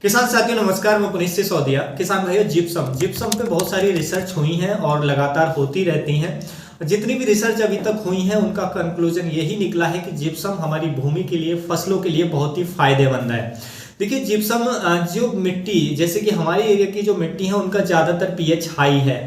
किसान साथियों नमस्कार, मैं पुनीत सिसोदिया। किसान भाइयों, जिप्सम पे बहुत सारी रिसर्च हुई हैं और लगातार होती रहती हैं। जितनी भी रिसर्च अभी तक हुई है उनका कंक्लूजन यही निकला है कि जिप्सम हमारी भूमि के लिए, फसलों के लिए बहुत ही फायदेमंद है। देखिए, जिप्सम जो मिट्टी, जैसे कि हमारे एरिया की जो मिट्टी है उनका ज़्यादातर पीएच हाई है,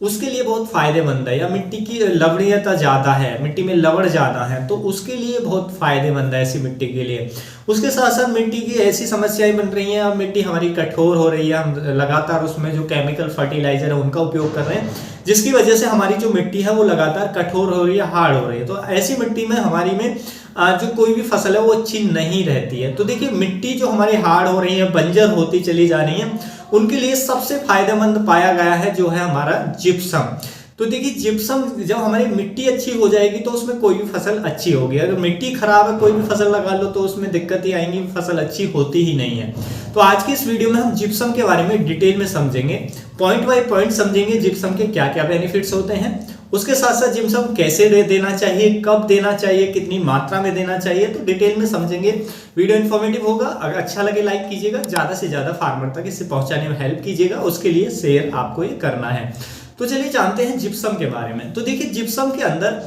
उसके लिए बहुत फायदेमंद है। या मिट्टी की लवणीयता ज़्यादा है, मिट्टी में लवण ज़्यादा है, तो उसके लिए बहुत फायदेमंद है ऐसी मिट्टी के लिए। उसके साथ साथ मिट्टी की ऐसी समस्याएं बन रही हैं, अब मिट्टी हमारी कठोर हो रही है, हम लगातार उसमें जो केमिकल फर्टिलाइजर है उनका उपयोग कर रहे हैं, जिसकी वजह से हमारी जो मिट्टी है वो लगातार कठोर हो रही है, हार्ड हो रही है। तो ऐसी मिट्टी में हमारी में जो कोई भी फसल है वो अच्छी नहीं रहती है। तो देखिए, मिट्टी जो हमारी हार्ड हो रही है, बंजर होती चली जा रही है, उनके लिए सबसे फायदेमंद पाया गया है जो है हमारा जिप्सम। तो देखिए, जिप्सम जब हमारी मिट्टी अच्छी हो जाएगी तो उसमें कोई भी फसल अच्छी होगी। अगर मिट्टी खराब है, कोई भी फसल लगा लो तो उसमें दिक्कत ही आएंगी, फसल अच्छी होती ही नहीं है। तो आज की इस वीडियो में हम जिप्सम के बारे में डिटेल में समझेंगे, पॉइंट बाय पॉइंट समझेंगे जिप्सम के क्या क्या बेनिफिट्स होते हैं। उसके साथ साथ जिप्सम कैसे देना चाहिए, कब देना चाहिए, कितनी मात्रा में देना चाहिए, तो डिटेल में समझेंगे। वीडियो इन्फॉर्मेटिव होगा, अगर अच्छा लगे लाइक कीजिएगा, ज्यादा से ज्यादा फार्मर तक इसे पहुंचाने में हेल्प कीजिएगा, उसके लिए शेयर आपको ये करना है। तो चलिए जानते हैं जिप्सम के बारे में। तो देखिए, जिप्सम के अंदर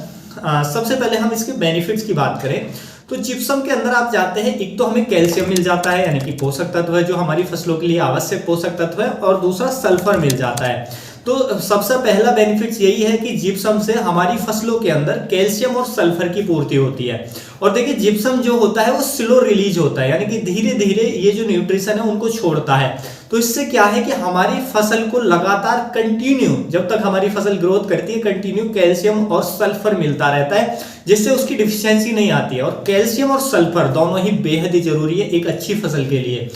सबसे पहले हम इसके बेनिफिट्स की बात करें तो जिप्सम के अंदर आप जाते हैं, एक तो हमें कैल्शियम मिल जाता है, यानी कि पोषक तत्व है जो हमारी फसलों के लिए आवश्यक पोषक तत्व है, और दूसरा सल्फर मिल जाता है। तो सबसे पहला बेनिफिट यही है कि जिप्सम से हमारी फसलों के अंदर कैल्शियम और सल्फर की पूर्ति होती है। और देखिए, जिप्सम जो होता है वो स्लो रिलीज होता है, यानी कि धीरे धीरे ये जो न्यूट्रिशन है उनको छोड़ता है। तो इससे क्या है कि हमारी फसल को लगातार कंटिन्यू, जब तक हमारी फसल ग्रोथ करती है, कंटिन्यू कैल्शियम और सल्फर मिलता रहता है, जिससे उसकी डिफिशियंसी नहीं आती है। और कैल्शियम और सल्फर दोनों ही बेहद ही जरूरी है एक अच्छी फसल के लिए।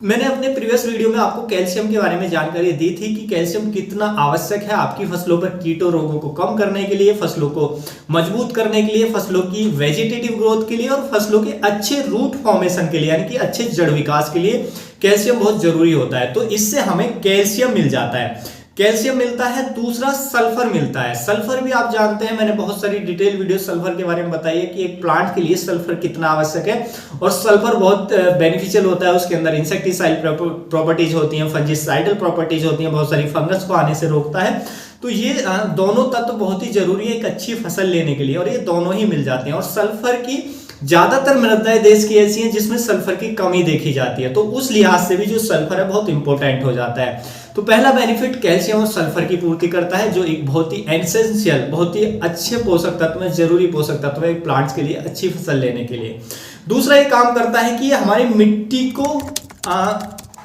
मैंने अपने प्रीवियस वीडियो में आपको कैल्शियम के बारे में जानकारी दी थी कि कैल्शियम कितना आवश्यक है आपकी फसलों पर कीटों रोगों को कम करने के लिए, फसलों को मजबूत करने के लिए, फसलों की वेजिटेटिव ग्रोथ के लिए और फसलों के अच्छे रूट फॉर्मेशन के लिए, यानी कि अच्छे जड़ विकास के लिए कैल्शियम बहुत जरूरी होता है। तो इससे हमें कैल्शियम मिल जाता है, कैल्शियम मिलता है। दूसरा सल्फर मिलता है। सल्फर भी आप जानते हैं, मैंने बहुत सारी डिटेल वीडियो सल्फर के बारे में बताई है कि एक प्लांट के लिए सल्फर कितना आवश्यक है। और सल्फर बहुत बेनिफिशियल होता है, उसके अंदर इंसेक्टिसाइड प्रॉपर्टीज होती हैं, फंजिसाइडल प्रॉपर्टीज होती हैं, बहुत सारी फंगस को आने से रोकता है। तो ये दोनों तत्व बहुत ही जरूरी है एक अच्छी फसल लेने के लिए, और ये दोनों ही मिल जाते हैं। और सल्फर की ज्यादातर मृदाएं देश की ऐसी हैं जिसमें सल्फर की कमी देखी जाती है, तो उस लिहाज से भी जो सल्फर है बहुत इंपॉर्टेंट हो जाता है। तो पहला बेनिफिट कैल्शियम और सल्फर की पूर्ति करता है, जो एक बहुत ही एसेंशियल, बहुत ही अच्छे पोषक तत्व है, जरूरी पोषक तत्व है प्लांट्स के लिए अच्छी फसल लेने के लिए। दूसरा ये काम करता है कि ये हमारी मिट्टी को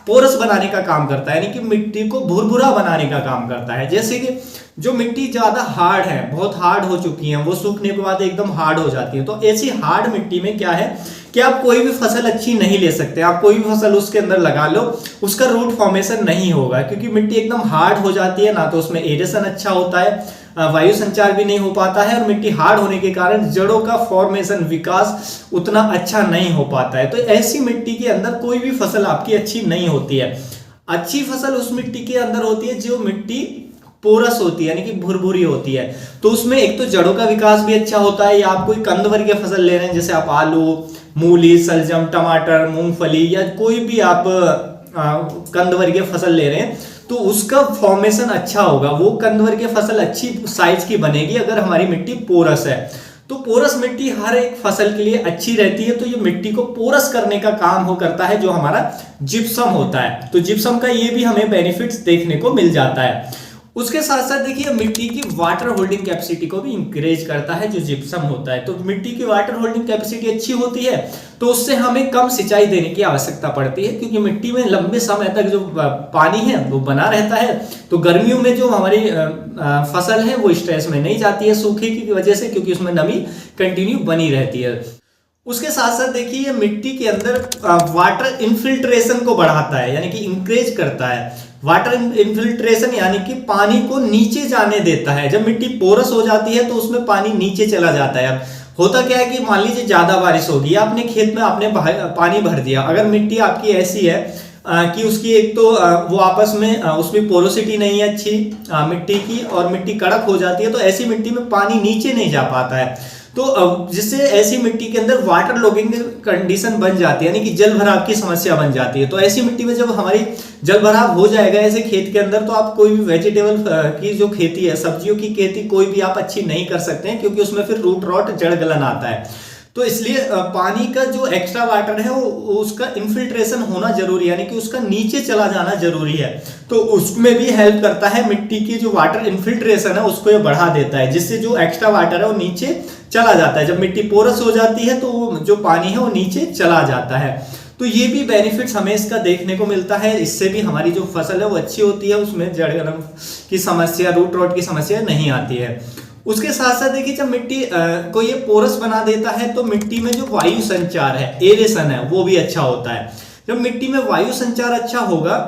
पोरस बनाने का काम करता है, यानी कि मिट्टी को भुरभुरा बनाने का काम करता है। जैसे कि जो मिट्टी ज्यादा हार्ड है, बहुत हार्ड हो चुकी है, वो सूखने के बाद एकदम हार्ड हो जाती है, तो ऐसी हार्ड मिट्टी में क्या है कि आप कोई भी फसल अच्छी नहीं ले सकते। आप कोई भी फसल उसके अंदर लगा लो, उसका रूट फॉर्मेशन नहीं होगा, क्योंकि मिट्टी एकदम हार्ड हो जाती है, ना तो उसमें एरेशन अच्छा होता है, वायु संचार भी नहीं हो पाता है, और मिट्टी हार्ड होने के कारण जड़ों का फॉर्मेशन, विकास उतना अच्छा नहीं हो पाता है। तो ऐसी मिट्टी के अंदर कोई भी फसल आपकी अच्छी नहीं होती है। अच्छी फसल उस मिट्टी के अंदर होती है जो मिट्टी पोरस होती है, यानी कि भुरभुरी होती है। तो उसमें एक तो जड़ों का विकास भी अच्छा होता है, या आप कोई कंद वर्गीय फसल ले रहे हैं, जैसे आप आलू, मूली, सलजम, टमाटर, मूंगफली, या कोई भी आप कंद वर्गीय फसल ले रहे हैं, तो उसका फॉर्मेशन अच्छा होगा, वो कंद वर्गीय फसल अच्छी साइज की बनेगी अगर हमारी मिट्टी पोरस है। तो पोरस मिट्टी हर एक फसल के लिए अच्छी रहती है। तो ये मिट्टी को पोरस करने का काम हो करता है जो हमारा जिप्सम होता है। तो जिप्सम का ये भी हमें बेनिफिट्स देखने को मिल जाता है। उसके साथ साथ देखिए, मिट्टी की वाटर होल्डिंग कैपेसिटी को भी इंकरेज करता है जो जिप्सम होता है। तो मिट्टी की वाटर होल्डिंग कैपेसिटी अच्छी होती है तो उससे हमें कम सिंचाई देने की आवश्यकता पड़ती है, क्योंकि मिट्टी में लंबे समय तक जो पानी है वो बना रहता है। तो गर्मियों में जो हमारी फसल है वो स्ट्रेस में नहीं जाती है सूखे की वजह से, क्योंकि उसमें नमी कंटिन्यू बनी रहती है। उसके साथ साथ देखिए, ये मिट्टी के अंदर वाटर इनफिल्ट्रेशन को बढ़ाता है, यानी कि इंकरेज करता है। वाटर इनफिल्ट्रेशन यानी कि पानी को नीचे जाने देता है। जब मिट्टी पोरस हो जाती है तो उसमें पानी नीचे चला जाता है। होता क्या है कि मान लीजिए ज्यादा बारिश होगी, आपने खेत में आपने पानी भर दिया, अगर मिट्टी आपकी ऐसी है कि उसकी एक तो वो आपस में उसमें पोरोसिटी नहीं है अच्छी मिट्टी की, और मिट्टी कड़क हो जाती है, तो ऐसी मिट्टी में पानी नीचे नहीं जा पाता है। तो जिससे ऐसी मिट्टी के अंदर वाटर लॉगिंग कंडीशन बन जाती है, यानी कि जल भराव की समस्या बन जाती है। तो ऐसी मिट्टी में जब हमारी जल भराव हो जाएगा ऐसे खेत के अंदर, तो आप कोई भी वेजिटेबल की जो खेती है, सब्जियों की खेती कोई भी आप अच्छी नहीं कर सकते हैं, क्योंकि उसमें फिर रूट रॉट, जड़ गलन आता है। तो इसलिए पानी का जो एक्स्ट्रा वाटर है वो उसका इन्फिल्ट्रेशन होना जरूरी है, यानी कि उसका नीचे चला जाना जरूरी है। तो उसमें भी हेल्प करता है, मिट्टी की जो वाटर इन्फिल्ट्रेशन है उसको ये बढ़ा देता है, जिससे जो एक्स्ट्रा वाटर है वो नीचे चला जाता है। जब मिट्टी पोरस हो जाती है तो वो जो पानी है वो नीचे चला जाता है। तो ये भी बेनिफिट्स हमें इसका देखने को मिलता है। इससे भी हमारी जो फसल है वो अच्छी होती है, उसमें जड़ गलन की समस्या, रूट रॉट की समस्या नहीं आती है। उसके साथ साथ देखिए, जब मिट्टी को ये पोरस बना देता है तो मिट्टी में जो वायु संचार है, एरेशन है, वो भी अच्छा होता है। जब मिट्टी में वायु संचार अच्छा होगा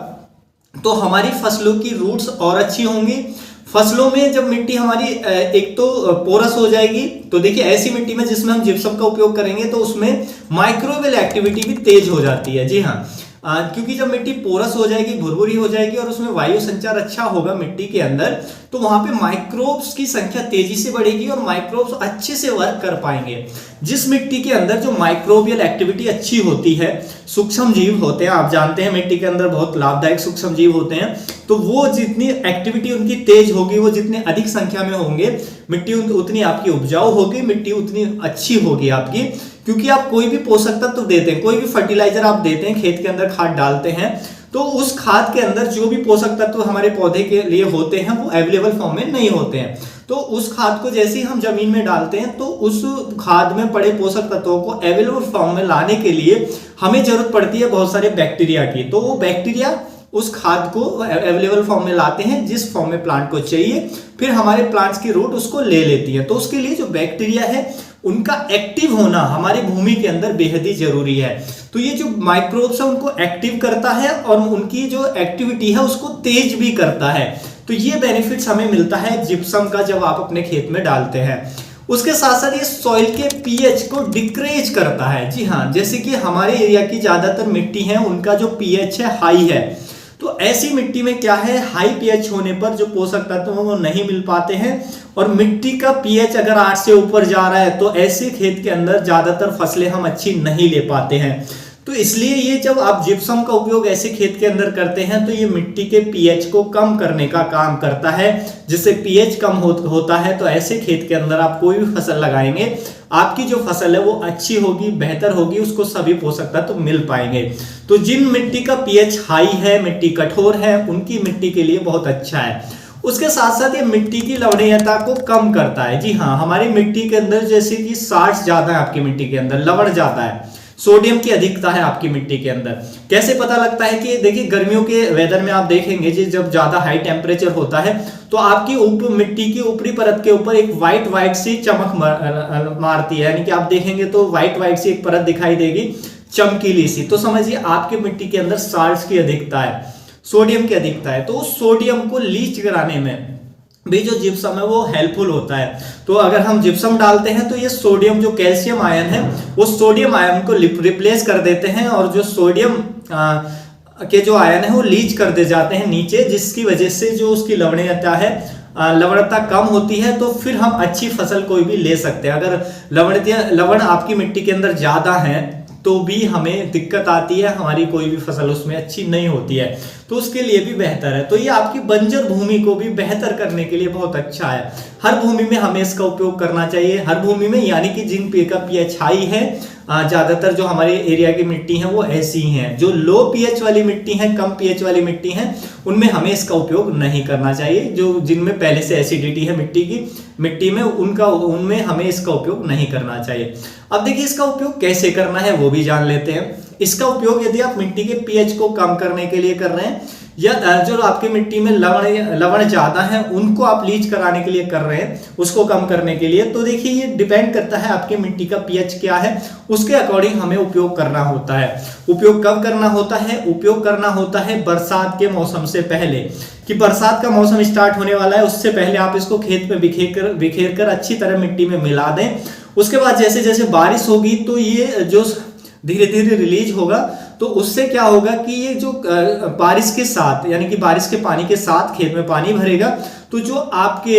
तो हमारी फसलों की रूट्स और अच्छी होंगी। फसलों में जब मिट्टी हमारी एक तो पोरस हो जाएगी, तो देखिए ऐसी मिट्टी में जिसमें हम जिप्सम का उपयोग करेंगे तो उसमें माइक्रोबियल एक्टिविटी भी तेज हो जाती है। जी हाँ, क्योंकि जब मिट्टी पोरस हो जाएगी, भुरभुरी हो जाएगी और उसमें वायु संचार अच्छा होगा मिट्टी के अंदर, तो वहां पे माइक्रोब्स की संख्या तेजी से बढ़ेगी और माइक्रोब्स अच्छे से वर्क कर पाएंगे। जिस मिट्टी के अंदर जो माइक्रोबियल एक्टिविटी अच्छी होती है, सूक्ष्म जीव होते हैं, आप जानते हैं मिट्टी के अंदर बहुत लाभदायक सूक्ष्म जीव होते हैं, तो वो जितनी एक्टिविटी उनकी तेज होगी, वो जितने अधिक संख्या में होंगे, मिट्टी उतनी आपकी उपजाऊ होगी, मिट्टी उतनी अच्छी होगी आपकी। क्योंकि आप कोई भी पोषक तत्व देते हैं, कोई भी फर्टिलाइजर आप देते हैं, खेत के अंदर खाद डालते हैं, तो उस खाद के अंदर जो भी पोषक तत्व हमारे पौधे के लिए होते हैं वो अवेलेबल फॉर्म में नहीं होते हैं। तो उस खाद को जैसे ही हम जमीन में डालते हैं तो उस खाद में पड़े पोषक तत्वों को अवेलेबल फॉर्म में लाने के लिए हमें जरूरत पड़ती है बहुत सारे बैक्टीरिया की। तो वो बैक्टीरिया उस खाद को अवेलेबल फॉर्म में लाते हैं जिस फॉर्म में प्लांट को चाहिए, फिर हमारे प्लांट्स की रूट उसको ले लेती है। तो उसके लिए जो बैक्टीरिया है उनका एक्टिव होना हमारी भूमि के अंदर बेहद ही जरूरी है। तो ये जो माइक्रोब्स है उनको एक्टिव करता है और उनकी जो एक्टिविटी है उसको तेज भी करता है। तो ये बेनिफिट्स हमें मिलता है जिप्सम का जब आप अपने खेत में डालते हैं। उसके साथ साथ ये सॉइल के पीएच को डिक्रीज करता है। जी हाँ, जैसे कि हमारे एरिया की ज्यादातर मिट्टी है उनका जो पीएच है हाई है, तो ऐसी मिट्टी में क्या है, हाई पीएच होने पर जो पोषक तत्व वो नहीं मिल पाते हैं और मिट्टी का पीएच अगर 8 से ऊपर जा रहा है तो ऐसे खेत के अंदर ज्यादातर फसलें हम अच्छी नहीं ले पाते हैं। तो इसलिए ये जब आप जिप्सम का उपयोग ऐसे खेत के अंदर करते हैं तो ये मिट्टी के पीएच को कम करने का काम करता है। जिससे पीएच कम होता है तो ऐसे खेत के अंदर आप कोई भी फसल लगाएंगे, आपकी जो फसल है वो अच्छी होगी, बेहतर होगी, उसको सभी पोषक तत्व मिल पाएंगे। तो जिन मिट्टी का पीएच हाई है, मिट्टी कठोर है, उनकी मिट्टी के लिए बहुत अच्छा है। उसके साथ साथ ये मिट्टी की लवणीयता को कम करता है। जी हाँ, हमारी मिट्टी के अंदर जैसे कि साल्ट ज्यादा है, आपकी मिट्टी के अंदर लवण ज्यादा है, सोडियम की अधिकता है आपकी मिट्टी के अंदर। कैसे पता लगता है कि देखिए गर्मियों के वेदर में आप देखेंगे जी, जब ज्यादा हाई टेम्परेचर होता है तो आपकी मिट्टी की ऊपरी परत के ऊपर एक व्हाइट सी चमक मारती है, यानी कि आप देखेंगे तो व्हाइट सी एक परत दिखाई देगी, चमकीली सी। तो समझिए आपकी मिट्टी के अंदर साल्ट की अधिकता है, सोडियम की अधिकता है। तो उस सोडियम को लीच कराने में भी जो जिप्सम है वो हेल्पफुल होता है। तो अगर हम जिप्सम डालते हैं तो ये सोडियम जो कैल्शियम आयन है वो सोडियम आयन को रिप्लेस कर देते हैं और जो सोडियम के जो आयन है वो लीच कर दे जाते हैं नीचे, जिसकी वजह से जो उसकी लवणीयता है, लवणता कम होती है। तो फिर हम अच्छी फसल कोई भी ले सकते हैं। अगर लवण आपकी मिट्टी के अंदर ज्यादा है तो भी हमें दिक्कत आती है, हमारी कोई भी फसल उसमें अच्छी नहीं होती है, तो उसके लिए भी बेहतर है। तो ये आपकी बंजर भूमि को भी बेहतर करने के लिए बहुत अच्छा है। हर भूमि में हमें इसका उपयोग करना चाहिए, हर भूमि में, यानी कि जिन का पीएच हाई है, ज्यादातर जो हमारे एरिया की मिट्टी है वो ऐसी ही हैं। जो लो पीएच वाली मिट्टी है, कम पीएच वाली मिट्टी है, उनमें हमें इसका उपयोग नहीं करना चाहिए। जो जिनमें पहले से एसिडिटी है मिट्टी में उनमें हमें इसका उपयोग नहीं करना चाहिए। अब देखिए इसका उपयोग कैसे करना है वो भी जान लेते हैं। इसका उपयोग यदि आप मिट्टी के पीएच को कम करने के लिए कर रहे हैं या जो आपकी मिट्टी में लवण ज्यादा है उनको आप लीच कराने के लिए कर रहे हैं, उसको कम करने के लिए, तो देखिए ये डिपेंड करता है आपकी मिट्टी का पीएच क्या है, उसके अकॉर्डिंग हमें उपयोग करना होता है। उपयोग कब करना होता है? उपयोग करना होता है बरसात के मौसम से पहले, कि बरसात का मौसम स्टार्ट होने वाला है उससे पहले आप इसको खेत में बिखेर कर अच्छी तरह मिट्टी में मिला दें। उसके बाद जैसे जैसे बारिश होगी तो ये जो धीरे धीरे रिलीज होगा, तो उससे क्या होगा कि ये जो बारिश के साथ, यानी कि बारिश के पानी के साथ खेत में पानी भरेगा, तो जो आपके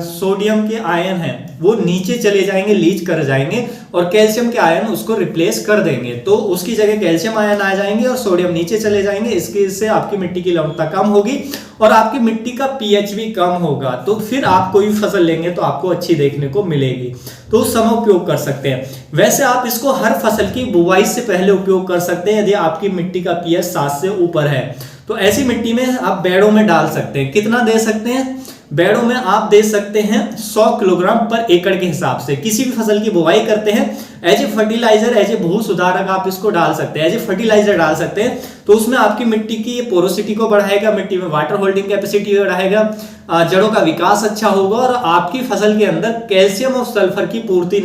सोडियम के आयन हैं वो नीचे चले जाएंगे, लीच कर जाएंगे और कैल्शियम के आयन उसको रिप्लेस कर देंगे। तो उसकी जगह कैल्शियम आयन आ जाएंगे और सोडियम नीचे चले जाएंगे। इससे आपकी मिट्टी की लवणता कम होगी और आपकी मिट्टी का पीएच भी कम होगा। तो फिर आप कोई फसल लेंगे तो आपको अच्छी देखने को मिलेगी, तो उस समय उपयोग कर सकते हैं। वैसे आप इसको हर फसल की बुवाई से पहले उपयोग कर सकते हैं यदि आपकी मिट्टी का पीएच 7 से ऊपर है। तो ऐसी मिट्टी में आप बेड़ों में डाल सकते हैं। कितना दे सकते हैं? बेड़ों में आप दे सकते हैं 100 किलोग्राम पर एकड़ के हिसाब से। किसी भी फसल की बुवाई करते हैं as a fertilizer, as a भू सुधारक आप इसको डाल सकते हैं, एज ए फर्टिलाइजर डाल सकते हैं। तो उसमें आपकी मिट्टी की पोरोसिटी को बढ़ाएगा, मिट्टी में वाटर होल्डिंग कैपेसिटी बढ़ाएगा, जड़ों का विकास अच्छा होगा और आपकी फसल के अंदर कैल्शियम और सल्फर की पूर्ति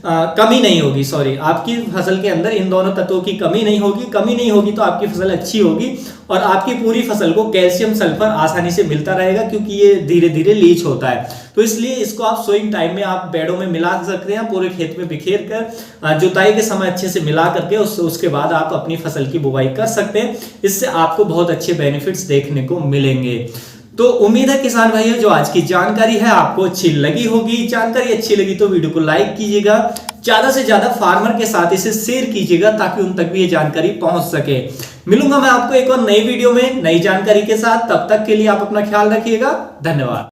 कमी नहीं होगी। सॉरी, आपकी फसल के अंदर इन दोनों तत्वों की कमी नहीं होगी तो आपकी फसल अच्छी होगी और आपकी पूरी फसल को कैल्शियम सल्फर आसानी से मिलता रहेगा, क्योंकि ये धीरे धीरे लीच होता है। तो इसलिए इसको आप सोइंग टाइम में आप बेड़ों में मिला सकते हैं, पूरे खेत में बिखेर कर जुताई के समय अच्छे से मिला करके उसके बाद आप अपनी फसल की बुवाई कर सकते हैं। इससे आपको बहुत अच्छे बेनिफिट्स देखने को मिलेंगे। तो उम्मीद है किसान भाइयों जो आज की जानकारी है आपको अच्छी लगी होगी। जानकारी अच्छी लगी तो वीडियो को लाइक कीजिएगा, ज्यादा से ज्यादा फार्मर के साथ इसे शेयर कीजिएगा ताकि उन तक भी ये जानकारी पहुंच सके। मिलूंगा मैं आपको एक और नई वीडियो में नई जानकारी के साथ। तब तक के लिए आप अपना ख्याल रखिएगा। धन्यवाद।